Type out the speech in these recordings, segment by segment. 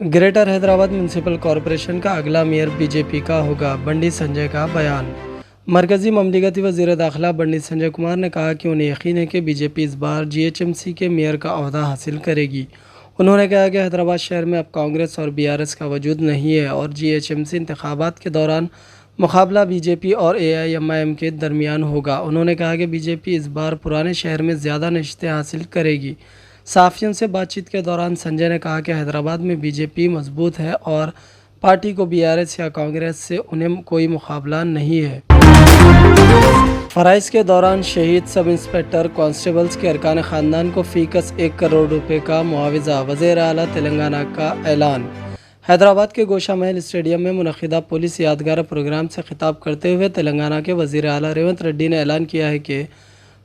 Greater Hyderabad municipal corporation का अगला mayor BJP का होगा, बंडी संजय का बयान। मरकजी ममलिकती वज़ीर दाखिला बंडी संजय कुमार ने कहा कि उन्हें यकीन है कि बीजेपी इस बार जीएचएमसी के मेयर का ओहदा हासिल करेगी। उन्होंने कहा कि हैदराबाद शहर में अब कांग्रेस और बीआरएस का वजूद नहीं है और जीएचएमसी इंतखाबात के दौरान मुकाबला बीजेपी और एआईएमआईएम के दरमियान होगा। उन्होंने कहा कि बीजेपी इस बार पुराने शहर में ज़्यादा नशिस्तें हासिल करेगी। साफ़ियों से बातचीत के दौरान संजय ने कहा कि हैदराबाद में बीजेपी मजबूत है और पार्टी को बीआरएस या कांग्रेस से उन्हें कोई मुकाबला नहीं है। फ़राइज़ के दौरान शहीद सब इंस्पेक्टर कांस्टेबल्स के अरकान ख़ानदान को फ़ीकस 1 करोड़ रुपए का मुआवजा, वज़ीर आला तेलंगाना का ऐलान। हैदराबाद के गोशा महल स्टेडियम में मुनक़िदा पुलिस यादगार प्रोग्राम से खिताब करते हुए तेलंगाना के वज़ीर आला रेवंत रेड्डी ने ऐलान किया है कि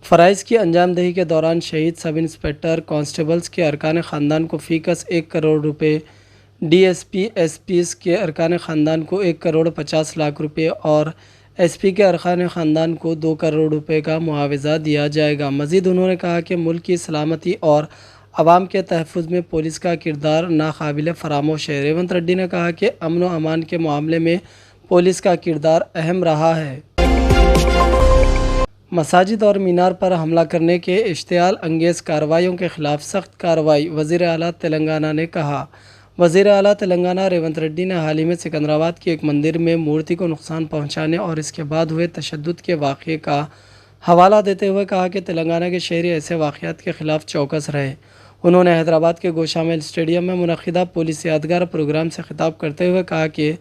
फ़राइज़ की अंजामदही के दौरान शहीद सब इंस्पेक्टर कांस्टेबल्स के अरकान ख़ानदान को फ़ीकस 1 करोड़ रुपए, डीएसपी एसपीज़ के अरकान ख़ानदान को 1 करोड़ 50 लाख रुपए और एसपी के अरकान ख़ानदान को 2 करोड़ रुपए का मुआवजा दिया जाएगा। मज़ीद उन्होंने कहा कि मुल्क की सलामती और आवाम के तहफ़्फ़ुज़ में पुलिस का किरदार नाकाबिल फ़रामोश है। रेवंत रेड्डी ने कहा कि अमन व अमान के मामले में पुलिस का किरदार अहम रहा है। मसाजिद और मीनार पर हमला करने के इश्तियाल अंगेज़ कार्रवाइयों के ख़िलाफ़ सख्त कार्रवाई, वज़ीर आला तेलंगाना ने कहा। वज़ीर आला तेलंगाना रेवंत रेड्डी ने हाल ही में सिकंदराबाद के एक मंदिर में मूर्ति को नुकसान पहुंचाने और इसके बाद हुए तशद्दुद के वाक़े का हवाला देते हुए कहा कि तेलंगाना के शहरी ऐसे वाक़यात के ख़िलाफ़ चौकस रहे। उन्होंने हैदराबाद के गोशा महल स्टेडियम में मुनक़िदा पुलिस यादगार प्रोग्राम से खिताब करते हुए कहा कि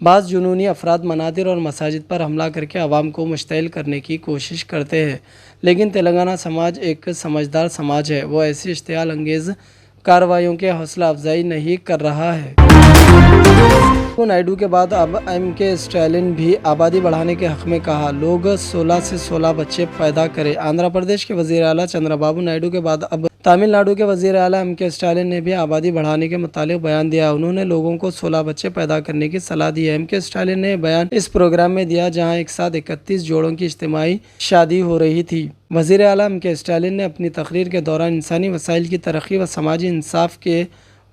बाज़ जुनूनी अफराद मनादिर और मसाजिद पर हमला करके आवाम को मुश्तइल करने की कोशिश करते हैं, लेकिन तेलंगाना समाज एक समझदार समाज है। वो ऐसी इश्तियाल अंगेज़ कार्रवाइयों की हौसला अफजाई नहीं कर रहा है। नायडू के बाद अब एमके स्टालिन भी आबादी बढ़ाने के हक़ में कहा, लोग 16 से 16 बच्चे पैदा करें। आंध्र प्रदेश के वज़ीर आला चंद्रबाबू नायडू के बाद अब तमिलनाडु के वज़ीर आला एमके स्टालिन ने भी आबादी बढ़ाने के मुतालिक बयान दिया। उन्होंने लोगों को 16 बच्चे पैदा करने की सलाह दी है। एमके स्टालिन ने बयान इस प्रोग्राम में दिया जहां एक साथ 31 जोड़ों की इज्तिमाई शादी हो रही थी। वज़ीर आला एमके स्टालिन ने अपनी तकरीर के दौरान इंसानी वसाइल की तरक्की व समाजी इंसाफ के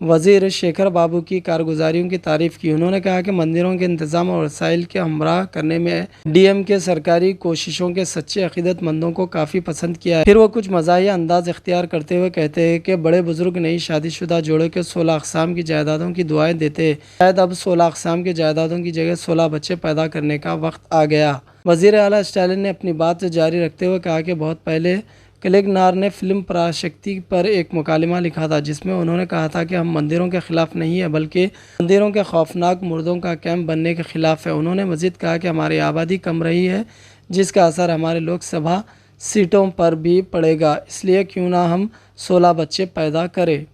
वज़ीर शेखर बाबू की कारगुजारियों की तारीफ़ की। उन्होंने कहा कि मंदिरों के इंतज़ाम और वसाइल के हमरा करने में डीएम के सरकारी कोशिशों के सच्चे अक़ीदतमंदों को काफ़ी पसंद किया है। फिर वो कुछ मज़ाहिया अंदाज़ इख्तियार करते हुए कहते हैं कि बड़े बुजुर्ग नई शादीशुदा जोड़े के 16 अक़साम की जायदादों की दुआएँ देते हैं। शायद अब 16 अक़साम की जायदादों की जगह 16 बच्चे पैदा करने का वक्त आ गया। वज़ीर आला स्टालिन ने अपनी बात जारी रखते हुए कहा कि बहुत पहले कलेगनार ने फिल्म पराशक्ति पर एक मुकालिमा लिखा था जिसमें उन्होंने कहा था कि हम मंदिरों के ख़िलाफ़ नहीं है बल्कि मंदिरों के खौफनाक मुर्दों का कैंप बनने के ख़िलाफ़ है। उन्होंने मज़ीद कहा कि हमारी आबादी कम रही है जिसका असर हमारे लोकसभा सीटों पर भी पड़ेगा, इसलिए क्यों ना हम 16 बच्चे पैदा करें।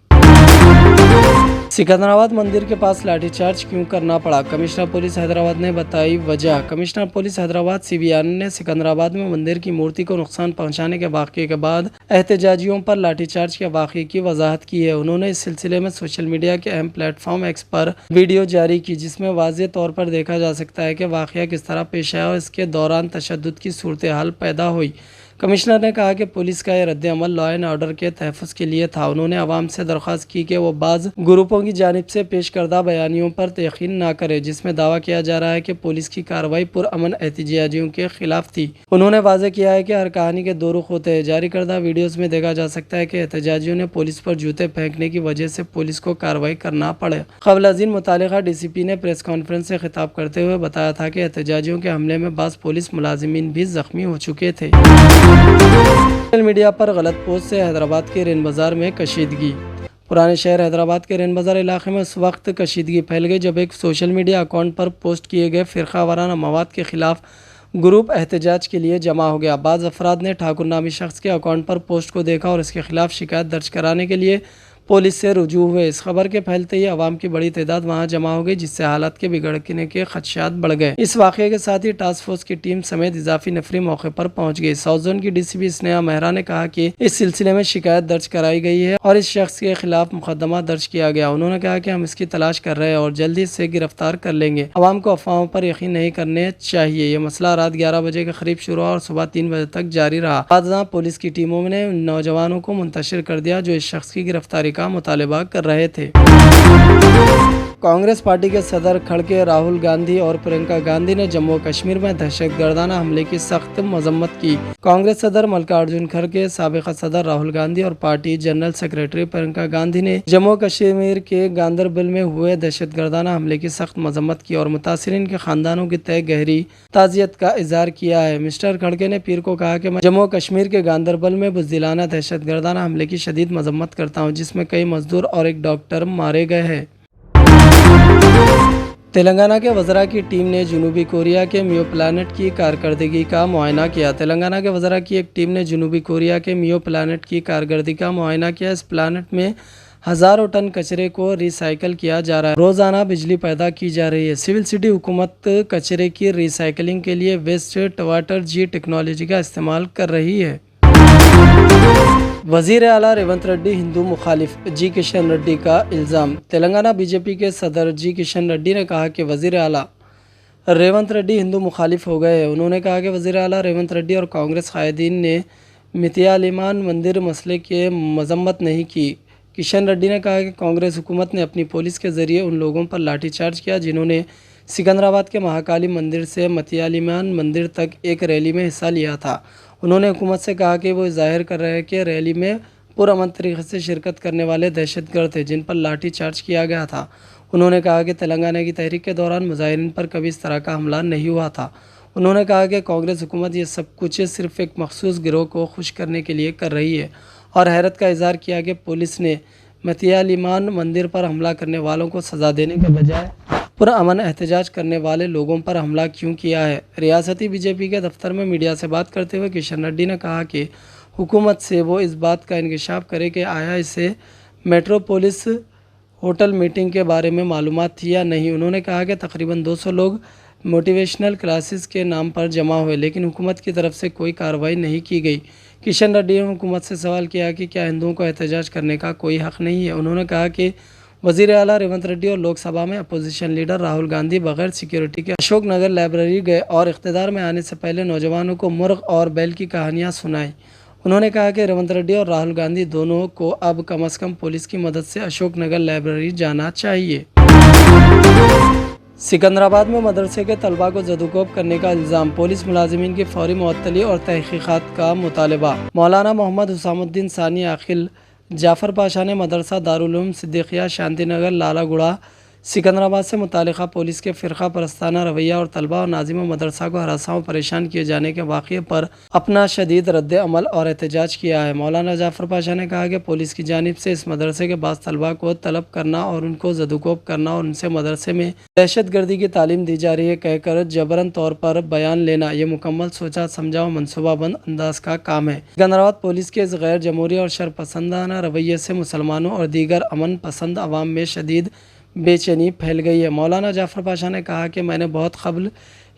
सिकंदराबाद मंदिर के पास लाठीचार्ज क्यों करना पड़ा, कमिश्नर पुलिस हैदराबाद ने बताई वजह। कमिश्नर पुलिस हैदराबाद सीबीआर ने सिकंदराबाद में मंदिर की मूर्ति को नुकसान पहुंचाने के वाक़े के बाद एहतजाजियों पर लाठीचार्ज के वाक़े की वजाहत की है। उन्होंने इस सिलसिले में सोशल मीडिया के अहम प्लेटफॉर्म एक्स पर वीडियो जारी की जिसमें वाज़ेह तौर पर देखा जा सकता है कि वाक़या किस तरह पेश आया और इसके दौरान तशद्दुद की सूरत हाल पैदा हुई। कमिश्नर ने कहा कि पुलिस का यह रद्द-ए-अमल लॉ एंड ऑर्डर के तहफ़्फ़ुज़ के लिए था। उन्होंने आवाम से दरख्वास्त की कि वो बाज़ ग्रुपों की जानिब से पेश करदा बयानियों पर यकीन ना करे जिसमें दावा किया जा रहा है कि पुलिस की कार्रवाई पुरअमन एहतजाजियों के खिलाफ थी। उन्होंने वाज़ेह किया है कि हर कहानी के 2 रुख होते हैं। जारी करदा वीडियोज़ में देखा जा सकता है कि एहतजाजियों ने पुलिस पर जूते फेंकने की वजह से पुलिस को कार्रवाई करना पड़े। क़ब्ल मुतालिका डीसीपी ने प्रेस कॉन्फ्रेंस से खिताब करते हुए बताया था कि एहतजाजियों के हमले में बाज़ पुलिस मुलाजिमीन भी ज़ख्मी हो चुके थे। सोशल मीडिया पर गलत पोस्ट से हैदराबाद के रेन बाज़ार में कशीदगी। पुराने शहर हैदराबाद के रेन बाज़ार इलाके में उस वक्त कशीदगी फैल गई जब एक सोशल मीडिया अकाउंट पर पोस्ट किए गए फ़िरका वाराना मवाद के ख़िलाफ़ ग्रुप एहतजाज के लिए जमा हो गया। बाज़ अफराद ने ठाकुर नामी शख्स के अकाउंट पर पोस्ट को देखा और इसके ख़िलाफ़ शिकायत दर्ज कराने के लिए पुलिस से रुजू हुए। इस खबर के फैलते ही आवाम की बड़ी तादाद वहां जमा हो गई जिससे हालात के बिगड़ने के खदशात बढ़ गए। इस वाक़े के साथ ही टास्क फोर्स की टीम समेत इजाफी नफरी मौके पर पहुंच गई। साउथ जोन की डीसीपी स्नेहा मेहरा ने कहा कि इस सिलसिले में शिकायत दर्ज कराई गई है और इस शख्स के खिलाफ मुकदमा दर्ज किया गया। उन्होंने कहा कि हम इसकी तलाश कर रहे हैं और जल्दी से गिरफ्तार कर लेंगे। आवाम को अफवाहों पर यकीन नहीं करने चाहिए। ये मसला रात 11 बजे के करीब शुरू हुआ और सुबह 3 बजे तक जारी रहा। बाद पुलिस की टीमों ने नौजवानों को मुंतशिर कर दिया जो इस शख्स की गिरफ्तारी का मुतालबा कर रहे थे। कांग्रेस पार्टी के सदर खड़गे राहुल गांधी और प्रियंका गांधी ने जम्मू कश्मीर में दहशतगर्दाना हमले की सख्त मजम्मत की। कांग्रेस सदर मल्लिकार्जुन खड़गे, साबिका सदर राहुल गांधी और party general secretary Priyanka Gandhi ने जम्मू कश्मीर के गांदरबल में हुए दहशतगर्दाना हमले की सख्त मजम्मत की और मुतासिरीन के खानदानों के तय गहरी ताज़ियत का इजहार किया है। मिस्टर खड़गे ने पीर को कहा कि मैं जम्मू कश्मीर के गांदरबल में बुज़दिलाना दहशतगर्दाना हमले की शदीद मजम्मत करता हूँ, जिसमें कई मजदूर और एक डॉक्टर मारे गए हैं। तेलंगाना के वज़रा की टीम ने जनूबी कोरिया के मियो प्लानेट की कारकर्दगी का मुआयना किया। तेलंगाना के वज़रा की एक टीम ने जनूबी कोरिया के मियो प्लानेट की कारकर्दगी का मुआयना किया। इस प्लानेट में हज़ारों टन कचरे को रिसाइकल किया जा रहा है। रोज़ाना बिजली पैदा की जा रही है। सिविल सिटी हुकूमत कचरे की रिसाइकलिंग के लिए वेस्ट वाटर जी टेक्नोलॉजी का इस्तेमाल कर रही है। वज़ीर आला रेवंत रेड्डी हिंदू मुखालिफ जी किशन रेड्डी का इल्ज़ाम। तेलंगाना बीजेपी के सदर जी किशन रेड्डी ने कहा कि वज़ीर आला रेवंत रेड्डी हिंदू मुखालिफ हो गए हैं। उन्होंने कहा कि वज़ीर आला रेवंत रेड्डी और कांग्रेस कायदीन ने मितियालिमान मंदिर मसले की मजम्मत नहीं की। किशन रेड्डी ने कहा कि कांग्रेस हुकूमत ने अपनी पुलिस के ज़रिए उन लोगों पर लाठीचार्ज किया जिन्होंने सिकंदराबाद के महाकाली मंदिर से मतियालिमान मंदिर तक एक रैली में हिस्सा लिया था। उन्होंने हुकूमत से कहा कि वो ज़ाहिर कर रहे हैं कि रैली में पुरअमन तरीके से शिरकत करने वाले दहशतगर्द थे जिन पर लाठी चार्ज किया गया था। उन्होंने कहा कि तेलंगाना की तहरीक के दौरान मुजाहिरीन पर कभी इस तरह का हमला नहीं हुआ था। उन्होंने कहा कि कांग्रेस हुकूमत ये सब कुछ सिर्फ एक मखसूस गिरोह को खुश करने के लिए कर रही है और हैरत का इजहार किया कि पुलिस ने मतियालिमान मंदिर पर हमला करने वालों को सज़ा देने के बजाय पुरअमन एहतजाज करने वाले लोगों पर हमला क्यों किया है। रियासती बीजेपी के दफ्तर में मीडिया से बात करते हुए किशन रेड्डी ने कहा कि हुकूमत से वो इस बात का इंकशाफ करे कि आया इसे मेट्रोपोलिस होटल मीटिंग के बारे में मालूमात थी या नहीं। उन्होंने कहा कि तकरीबन 200 लोग मोटिवेशनल क्लासेस के नाम पर जमा हुए लेकिन हुकूमत की तरफ से कोई कार्रवाई नहीं की गई। किशन रेड्डी ने हुकूमत से सवाल किया कि क्या हिंदुओं को एहतजाज करने का कोई हक़ नहीं है। उन्होंने कहा कि वज़ीर आला रेवंत रेड्डी और लोकसभा में अपोजिशन लीडर राहुल गांधी बगैर सिक्योरिटी के अशोक नगर लाइब्रेरी गए और इख्तिदार में आने से पहले नौजवानों को मुर्ग और बैल की कहानियाँ सुनाई। उन्होंने कहा कि रेवंत रेड्डी और राहुल गांधी दोनों को अब कम से कम पुलिस की मदद से अशोक नगर लाइब्रेरी जाना चाहिए। सिकंदराबाद में मदरसे के तलबा को जदुकोब करने का इल्ज़ाम। पुलिस मुलाजिमीन की फौरी मुअत्तली और तहक़ीक़ात का मुतालबा। मौलाना मोहम्मद हुसामुद्दीन सानी आखिल जाफ़र पाशा ने मदरसा दारुल उलूम सिद्दीक़िया शांति नगर लालागुड़ा सिकंदराबाद से मुतालिका पुलिस के फ़िरक़ा परस्ताना रवैया और तलबा और नाज़िम मदरसा को हरासा परेशान किए जाने के वाक़े पर अपना शदीद रद्द अमल और एहतजाज किया है। मौलाना जाफ़र पाशा ने कहा कि पुलिस की जानिब से इस मदरसे के बाज़ तलबा को तलब करना और उनको जदुकोब करना और उनसे मदरसे में दहशत गर्दी की तालीम दी जा रही है कहकर जबरन तौर पर बयान लेना ये मुकम्मल सोचा समझा और मनसूबाबंद अंदाज का काम है। सिकंदराबाद पुलिस के इस गैर जमहूरी और शरपसंदाना रवैये से मुसलमानों और दीगर अमन पसंद अवाम में शदीद बेचैनी फैल गई है। मौलाना जाफ़र पाशा ने कहा कि मैंने बहुत कबल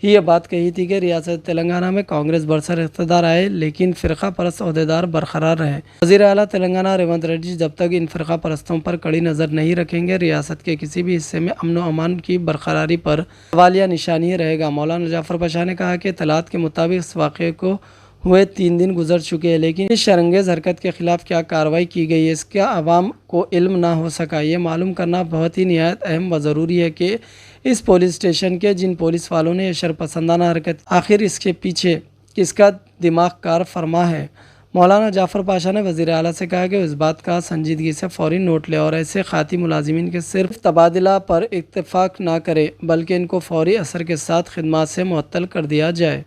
ही ये बात कही थी कि रियासत तेलंगाना में कांग्रेस बरसर इक़्तिदार आए लेकिन फ़िरक़ा परस्त अहदेदार बरकरार रहे। वज़ीर आला तेलंगाना रेवंत रेड्डी जब तक इन फ़िरक़ा परस्तों पर कड़ी नज़र नहीं रखेंगे रियासत के किसी भी हिस्से में अमन व अमान की बरकरारी पर सवालिया निशानी रहेगा। मौलाना जाफ़र पाशा ने कहा कि इत्तलात के मुताबिक इस वाक़े को हुए 3 दिन गुजर चुके हैं लेकिन इस शरंगेज़ हरकत के ख़िलाफ़ क्या कार्रवाई की गई है इसका आवाम को इल्म ना हो सका। ये मालूम करना बहुत ही निहायत अहम व ज़रूरी है कि इस पुलिस स्टेशन के जिन पुलिस वालों ने यह शरपसंदाना हरकत आखिर इसके पीछे किसका दिमाग कार फरमा है। मौलाना जाफ़र पाशा ने वज़ीर आला से कहा कि इस बात का संजीदगी से फ़ौरी नोट ले और ऐसे खाती मुलाजिमीन के सिर्फ तबादला पर इत्तेफाक ना करे बल्कि इनको फ़ौरी असर के साथ खिदमत से मुअत्तल कर दिया जाए।